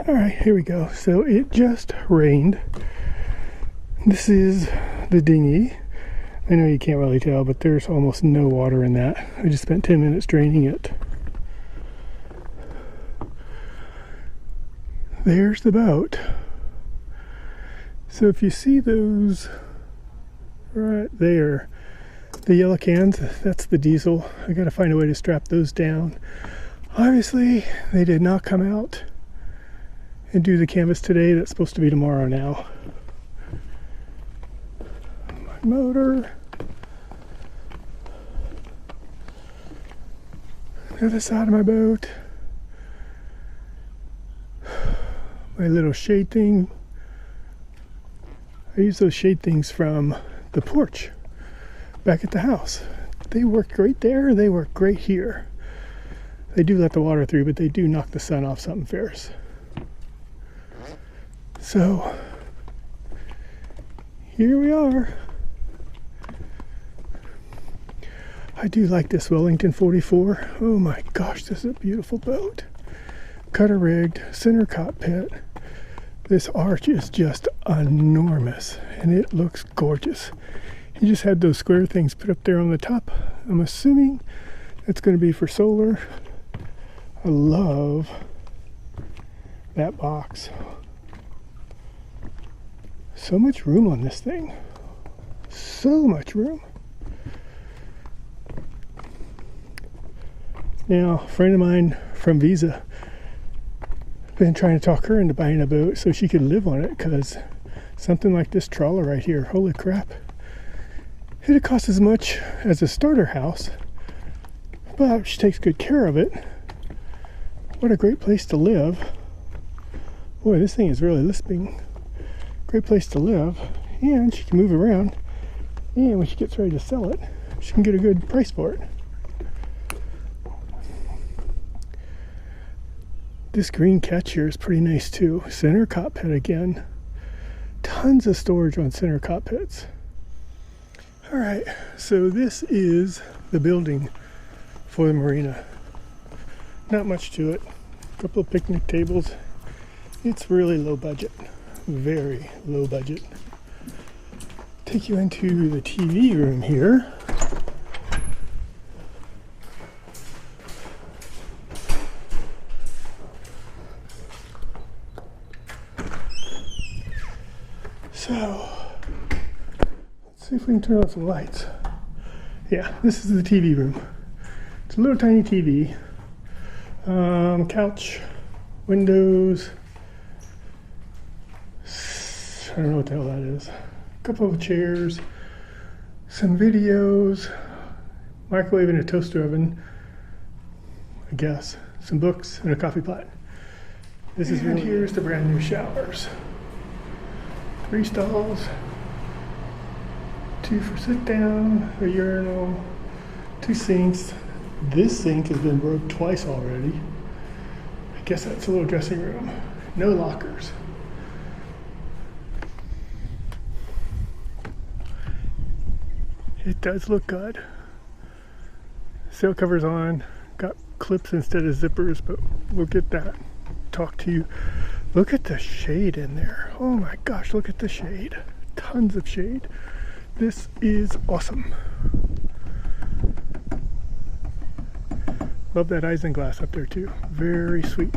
All right, here we go. So it just rained. This is the dinghy. I know you can't really tell, but there's almost no water in that. I just spent 10 minutes draining it. There's the boat. So if you see those right there, the yellow cans, that's the diesel. I gotta find a way to strap those down. Obviously, they did not come out and do the canvas today. That's supposed to be tomorrow now. My motor. The other side of my boat. My little shade thing. I use those shade things from the porch back at the house. They work great there. They work great here. They do let the water through, but they do knock the sun off something fierce. So here we are. I do like this Wellington 44. Oh my gosh, this is a beautiful boat. Cutter rigged, center cockpit. This arch is just enormous and it looks gorgeous. He just had those square things put up there on the top. I'm assuming it's going to be for solar. I love that box. So much room on this thing. So much room. Now, a friend of mine from Visa been trying to talk her into buying a boat so she could live on it, because something like this trawler right here, holy crap, it'd cost as much as a starter house, but she takes good care of it. What a great place to live. Boy, this thing is really lisping. Great place to live, and she can move around, and when she gets ready to sell it, she can get a good price for it. This green catch here is pretty nice too. Center cockpit again. Tons of storage on center cockpits. All right, so this is the building for the marina. Not much to it. A couple of picnic tables. It's really low budget. Very low budget. Take you into the TV room here. So, let's see if we can turn on some lights. Yeah, this is the TV room. It's a little tiny TV. Couch, windows. I don't know what the hell that is. A couple of chairs, some videos, microwave and a toaster oven, I guess. Some books and a coffee pot. This is really, here's the brand new showers. 3 stalls, 2 for sit down, a urinal, 2 sinks. This sink has been broke twice already. I guess that's a little dressing room. No lockers. It does look good. Sail covers on, got clips instead of zippers, but we'll get that. Talk to you. Look at the shade in there. Oh my gosh, look at the shade. Tons of shade. This is awesome. Love that isinglass up there too. Very sweet.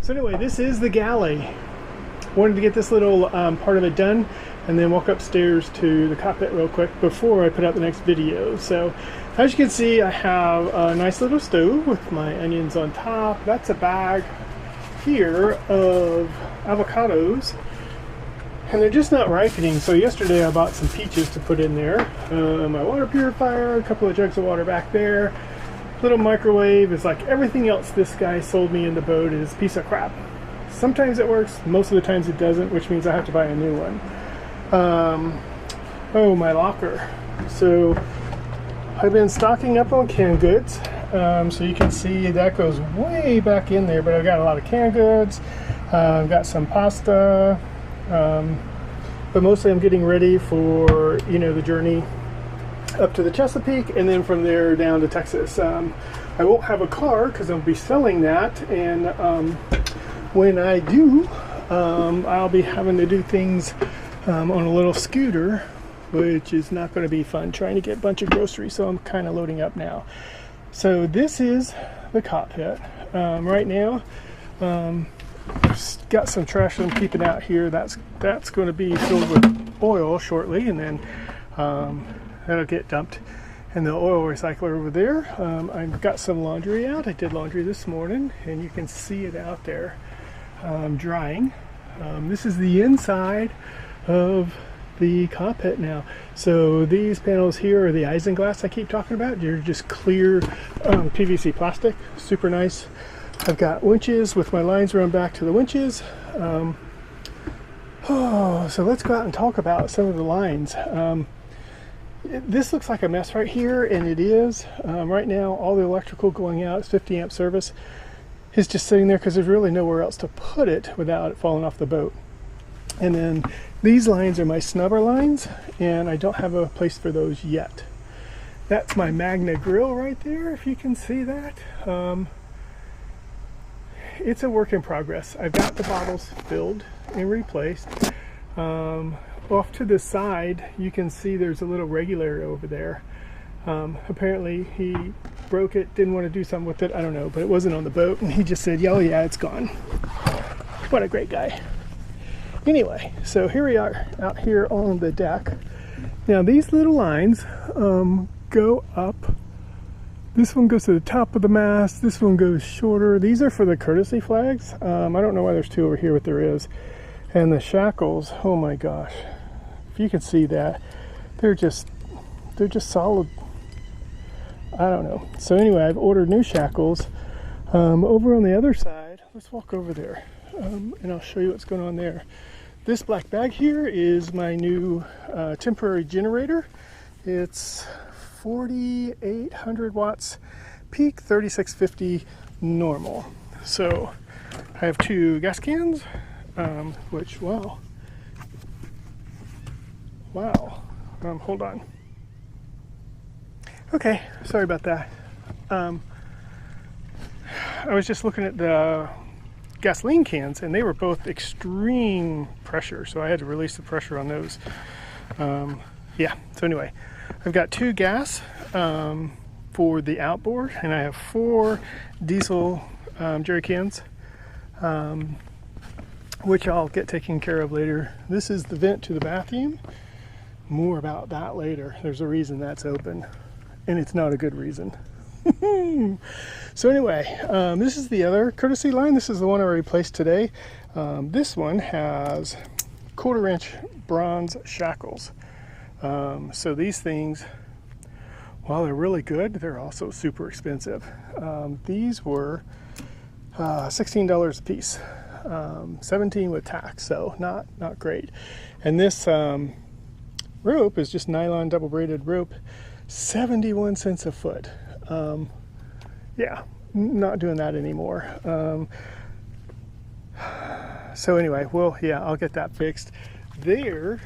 So anyway, this is the galley. Wanted to get this little part of it done and then walk upstairs to the cockpit real quick before I put out the next video. So as you can see, I have a nice little stove with my onions on top. That's a bag here of avocados, and they're just not ripening. So yesterday I bought some peaches to put in there. My water purifier, a couple of jugs of water back there. Little microwave is like everything else this guy sold me in the boat is a piece of crap. Sometimes it works, most of the times it doesn't, which means I have to buy a new one. Oh, my locker. So I've been stocking up on canned goods. So you can see that goes way back in there, but I've got a lot of canned goods. I've got some pasta, but mostly I'm getting ready for, you know, the journey up to the Chesapeake and then from there down to Texas. I won't have a car because I'll be selling that, and when I do, I'll be having to do things on a little scooter, which is not going to be fun, trying to get a bunch of groceries, so I'm kind of loading up now. So this is the cockpit. Right now, got some trash I'm keeping out here. That's going to be filled with oil shortly, and then that'll get dumped in the oil recycler over there. I've got some laundry out. I did laundry this morning, and you can see it out there drying. This is the inside of the cockpit now. So these panels here are the isinglass I keep talking about. They're just clear PVC plastic, super nice. I've got winches with my lines run back to the winches. So let's go out and talk about some of the lines. This looks like a mess right here, and it is. Right now, all the electrical going out, it's 50 amp service, is just sitting there because there's really nowhere else to put it without it falling off the boat. And then these lines are my snubber lines, and I don't have a place for those yet. That's my Magna grill right there, if you can see that. It's a work in progress. I've got the bottles filled and replaced. Off to the side, you can see there's a little regulator over there. Apparently he broke it, didn't want to do something with it, I don't know, but it wasn't on the boat, and he just said, oh yeah, it's gone. What a great guy. Anyway, so here we are out here on the deck. Now these little lines go up. This one goes to the top of the mast, this one goes shorter. These are for the courtesy flags. I don't know why there's two over here, but there is. And the shackles, oh my gosh, if you can see that, they're just solid. I don't know. So anyway, I've ordered new shackles. Over on the other side, let's walk over there, and I'll show you what's going on there. This black bag here is my new temporary generator. It's 4,800 watts peak, 3650 normal. So I have two gas cans, which, wow, hold on. Okay, sorry about that. I was just looking at the gasoline cans, and they were both extreme pressure, so I had to release the pressure on those. Yeah, so anyway, I've got two gas for the outboard, and I have 4 diesel jerry cans, which I'll get taken care of later. This is the vent to the bathroom. More about that later. There's a reason that's open, and it's not a good reason. So anyway, this is the other courtesy line. This is the one I replaced today. This one has 1/4 inch bronze shackles. So these things, while they're really good, they're also super expensive. These were $16 a piece, 17 with tax, so not great. And this rope is just nylon double braided rope, 71 cents a foot. Yeah, not doing that anymore. So anyway, well, yeah, I'll get that fixed. There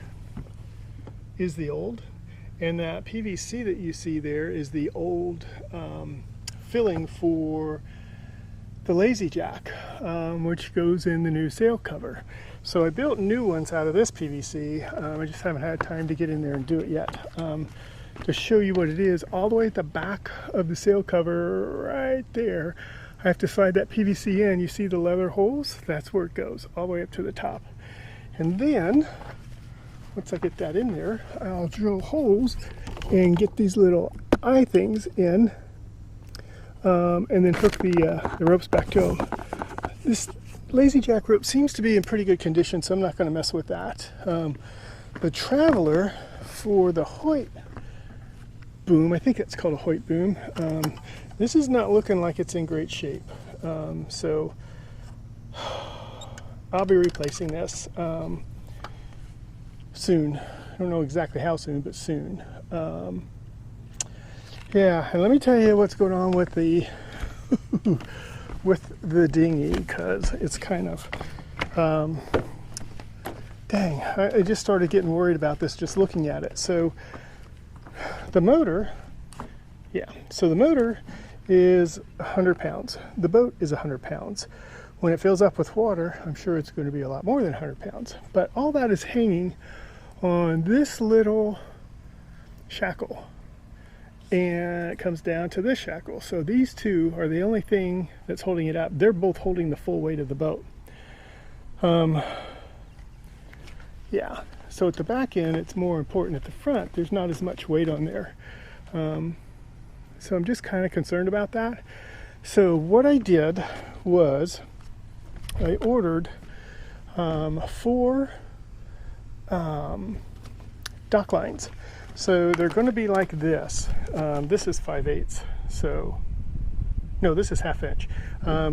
is the old, and that PVC that you see there is the old filling for the lazy jack, which goes in the new sail cover. So I built new ones out of this PVC. I just haven't had time to get in there and do it yet. To show you what it is, all the way at the back of the sail cover right there, I have to slide that PVC in. You see the leather holes? That's where it goes, all the way up to the top. And then, once I get that in there, I'll drill holes and get these little eye things in, and then hook the ropes back to them. This lazy jack rope seems to be in pretty good condition, so I'm not going to mess with that. The Traveler for the Hoyt boom, I think it's called a Hoyt boom, this is not looking like it's in great shape. So I'll be replacing this soon. I don't know exactly how soon, but soon. Yeah, and let me tell you what's going on with the with the dinghy, because it's kind of dang, I just started getting worried about this just looking at it. So the motor, yeah, so the motor is 100 pounds. The boat is 100 pounds. When it fills up with water, I'm sure it's going to be a lot more than 100 pounds. But all that is hanging on this little shackle. And it comes down to this shackle. So these two are the only thing that's holding it up. They're both holding the full weight of the boat. Yeah, so at the back end, it's more important. At the front, there's not as much weight on there. So I'm just kind of concerned about that. So what I did was I ordered 4 dock lines. So they're going to be like this. This is 5/8, so no, this is 1/2 inch.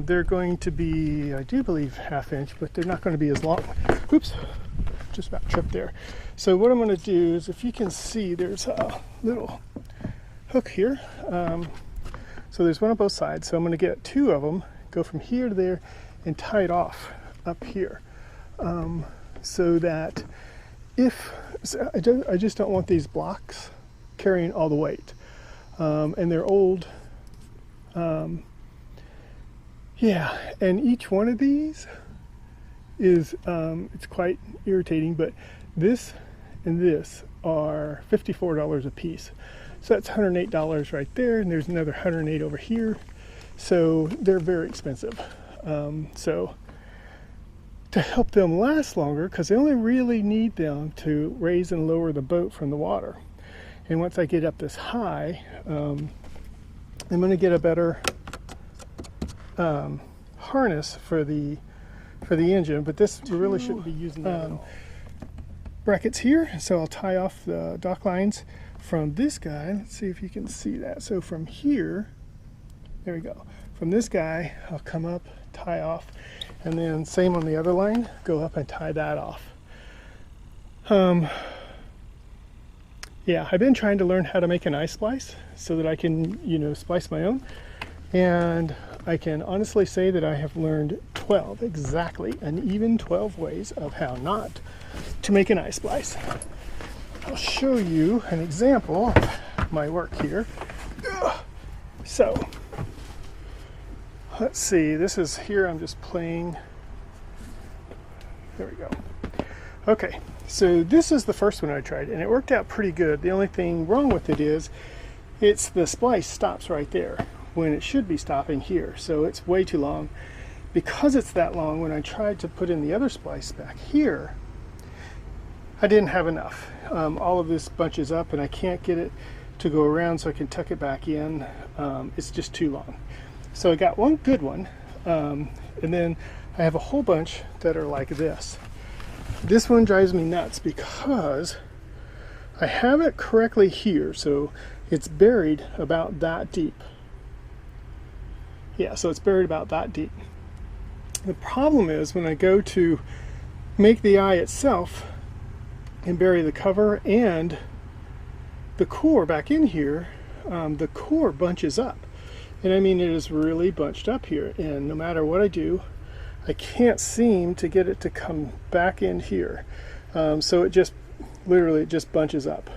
They're going to be, I do believe, 1/2 inch, but they're not going to be as long. Oops, just about tripped there. So what I'm going to do is, if you can see, there's a little hook here. So there's one on both sides. So I'm going to get 2 of them, go from here to there, and tie it off up here, so that if I just don't want these blocks carrying all the weight, and they're old. Yeah, and each one of these is it's quite irritating, but this and this are $54 a piece. So that's $108 right there, and there's another $108 over here. So they're very expensive. So to help them last longer, because I only really need them to raise and lower the boat from the water. And once I get up this high, I'm going to get a better harness for the engine, but this really shouldn't be using that at all. Brackets here, so I'll tie off the dock lines from this guy. Let's see if you can see that. So from here, there we go. From this guy, I'll come up, tie off, and then same on the other line, go up and tie that off. Yeah, I've been trying to learn how to make an ice splice so that I can, splice my own. And I can honestly say that I have learned 12, exactly, an even 12 ways of how not to make an ice splice. I'll show you an example of my work here. So, let's see, this is here, I'm just playing. There we go. Okay, so this is the first one I tried, and it worked out pretty good. The only thing wrong with it is, it's the splice stops right there when it should be stopping here, so it's way too long. Because it's that long, when I tried to put in the other splice back here, I didn't have enough. All of this bunches up, and I can't get it to go around so I can tuck it back in. It's just too long. So I got one good one, and then I have a whole bunch that are like this. This one drives me nuts because I have it correctly here, so it's buried about that deep. Yeah, so it's buried about that deep. The problem is when I go to make the eye itself and bury the cover and the core back in here, the core bunches up. And I mean, it is really bunched up here, and no matter what I do, I can't seem to get it to come back in here. So it just, literally, it just bunches up.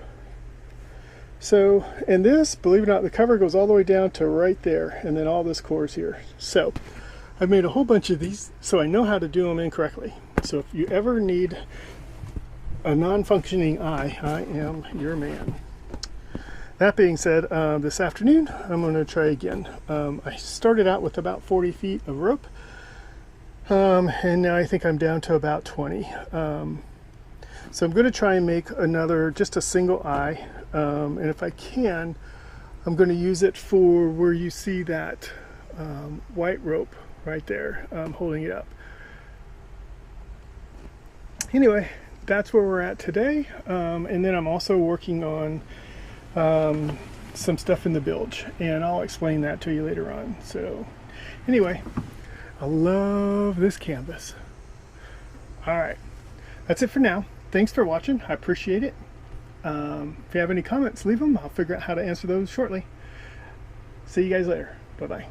So, and this, believe it or not, the cover goes all the way down to right there, and then all this core is here. So, I've made a whole bunch of these, so I know how to do them incorrectly. So if you ever need a non-functioning eye, I am your man. That being said, this afternoon, I'm going to try again. I started out with about 40 feet of rope, and now I think I'm down to about 20. So I'm going to try and make another, just a single eye, and if I can, I'm going to use it for where you see that white rope right there, holding it up. Anyway, that's where we're at today, and then I'm also working on some stuff in the bilge, and I'll explain that to you later on. So anyway, I love this canvas. All right, that's it for now. Thanks for watching. I appreciate it. If you have any comments, leave them. I'll figure out how to answer those shortly. See you guys later. Bye-bye.